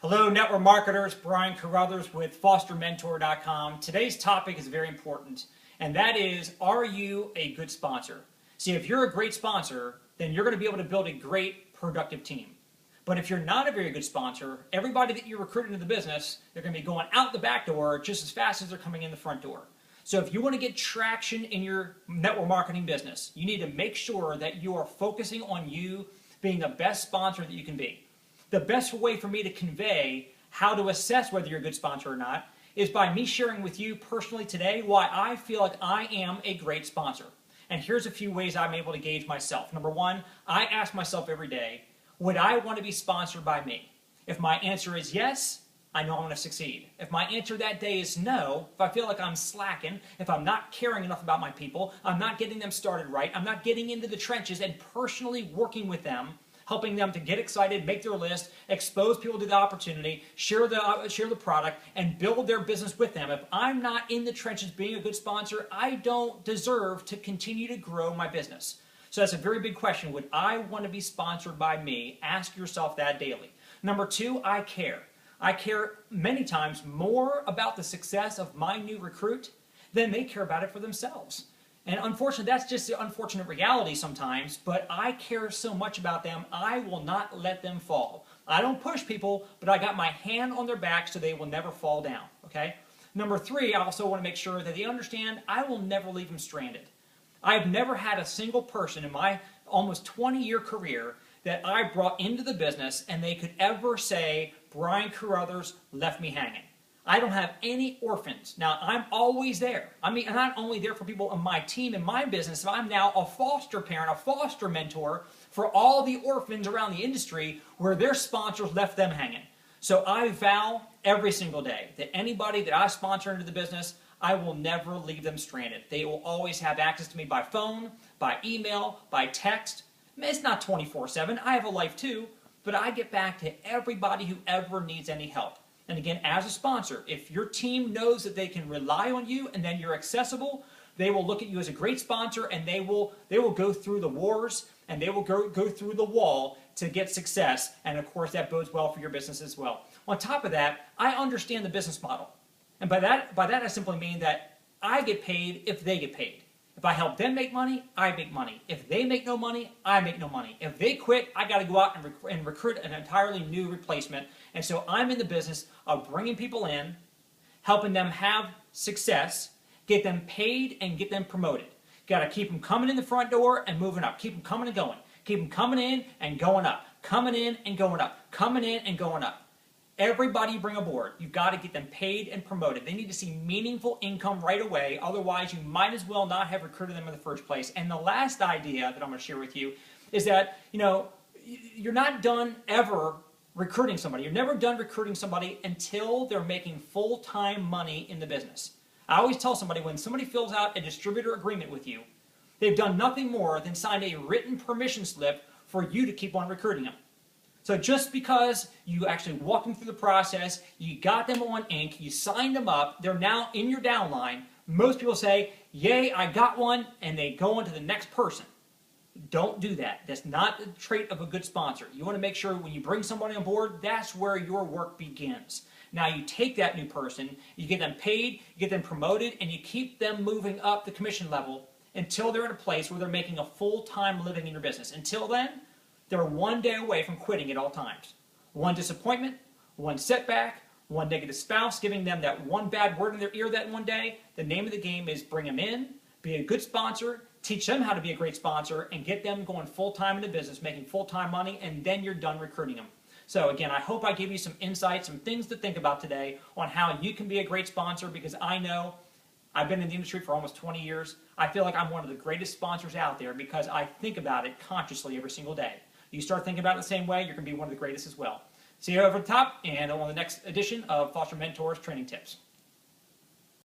Hello, network marketers. Brian Carruthers with FosterMentor.com. Today's topic is very important, and that is, are you a good sponsor? See, if you're a great sponsor, then you're going to be able to build a great, productive team. But if you're not a very good sponsor, everybody that you recruit into the business, they're going to be going out the back door just as fast as they're coming in the front door. So if you want to get traction in your network marketing business, you need to make sure that you are focusing on you being the best sponsor that you can be. The best way for me to convey how to assess whether you're a good sponsor or not is by me sharing with you personally today why I feel like I am a great sponsor. And here's a few ways I'm able to gauge myself. Number one, I ask myself every day, would I want to be sponsored by me? If my answer is yes, I know I'm going to succeed. If my answer that day is no, if I feel like I'm slacking, if I'm not caring enough about my people, I'm not getting them started right, I'm not getting into the trenches and personally working with them, helping them to get excited, make their list, expose people to the opportunity, share the product, and build their business with them. If I'm not in the trenches being a good sponsor, I don't deserve to continue to grow my business. So that's a very big question. Would I want to be sponsored by me? Ask yourself that daily. Number two, I care. I care many times more about the success of my new recruit than they care about it for themselves. And unfortunately, that's just the unfortunate reality sometimes, but I care so much about them, I will not let them fall. I don't push people, but I got my hand on their back so they will never fall down, okay? Number three, I also want to make sure that they understand I will never leave them stranded. I've never had a single person in my almost 20-year career that I brought into the business and they could ever say, Brian Carruthers left me hanging. I don't have any orphans. Now, I'm always there. I mean, I'm not only there for people on my team and my business, but I'm now a foster parent, a foster mentor for all the orphans around the industry where their sponsors left them hanging. So I vow every single day that anybody that I sponsor into the business, I will never leave them stranded. They will always have access to me by phone, by email, by text. It's not 24/7. I have a life too, but I get back to everybody who ever needs any help. And again, as a sponsor, if your team knows that they can rely on you and then you're accessible, they will look at you as a great sponsor and they will go through the wars and they will go through the wall to get success. And of course, that bodes well for your business as well. On top of that, I understand the business model. And by that I simply mean that I get paid if they get paid. If I help them make money, I make money. If they make no money, I make no money. If they quit, I got to go out and recruit an entirely new replacement. And so I'm in the business of bringing people in, helping them have success, get them paid, and get them promoted. Got to keep them coming in the front door and moving up. Keep them coming and going. Keep them coming in and going up. Coming in and going up. Coming in and going up. Everybody you bring aboard, you've got to get them paid and promoted. They need to see meaningful income right away. Otherwise, you might as well not have recruited them in the first place. And the last idea that I'm going to share with you is that, you're not done ever recruiting somebody. You're never done recruiting somebody until they're making full-time money in the business. I always tell somebody when somebody fills out a distributor agreement with you, they've done nothing more than signed a written permission slip for you to keep on recruiting them. So just because you actually walked them through the process, you got them on ink, you signed them up, they're now in your downline, most people say, yay, I got one, and they go on to the next person. Don't do that. That's not the trait of a good sponsor. You want to make sure when you bring somebody on board, that's where your work begins. Now you take that new person, you get them paid, you get them promoted, and you keep them moving up the commission level until they're in a place where they're making a full-time living in your business. Until then, they're one day away from quitting at all times. One disappointment, one setback, one negative spouse giving them that one bad word in their ear that one day. The name of the game is bring them in, be a good sponsor, teach them how to be a great sponsor, and get them going full-time in the business, making full-time money, and then you're done recruiting them. So again, I hope I gave you some insights, some things to think about today on how you can be a great sponsor, because I know I've been in the industry for almost 20 years. I feel like I'm one of the greatest sponsors out there because I think about it consciously every single day. You start thinking about it the same way, you're going to be one of the greatest as well. See you over the top and on the next edition of Foster Mentors Training Tips.